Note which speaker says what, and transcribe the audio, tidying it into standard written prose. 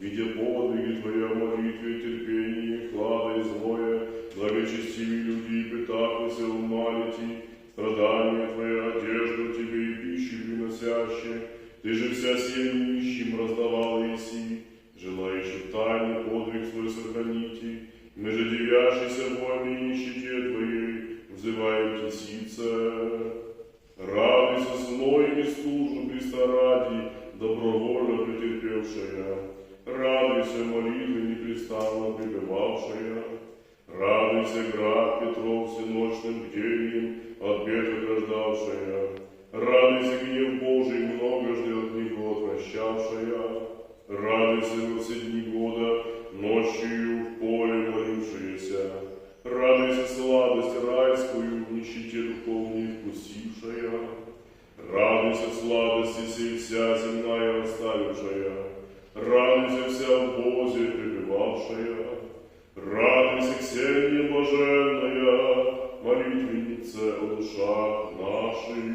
Speaker 1: Видя подвиги Твоя в молитве, терпение, хлада и злое, благочестивые люди, пытавшиеся умалити, страдания Твоя, одежду Тебе и пищу приносящие, Ты же вся сем нищим раздавала еси, желающий тайный подвиг свой сохраните, мы же девящиеся в войне и нищете Твоей, взываем Те сице. Радуйся с мной и служу Христа ради, добровольно претерпевшая. Радуйся, молитвы непрестанно пребывавшая. Радуйся, град Петров всеночным бдением от бед ограждавшая. Радуйся, гнев Божий многожды от него отвращавшая. Радуйся во все дни года, ночью в поле молившаяся. Радуйся, сладость райскую в нищете духовной вкусившая. Радуйся, сладости сей вся земная оставившая. Радуйся, вся в Бозе пребывавшая. Радуйся, Ксения блаженная, молитвенница о душах наших.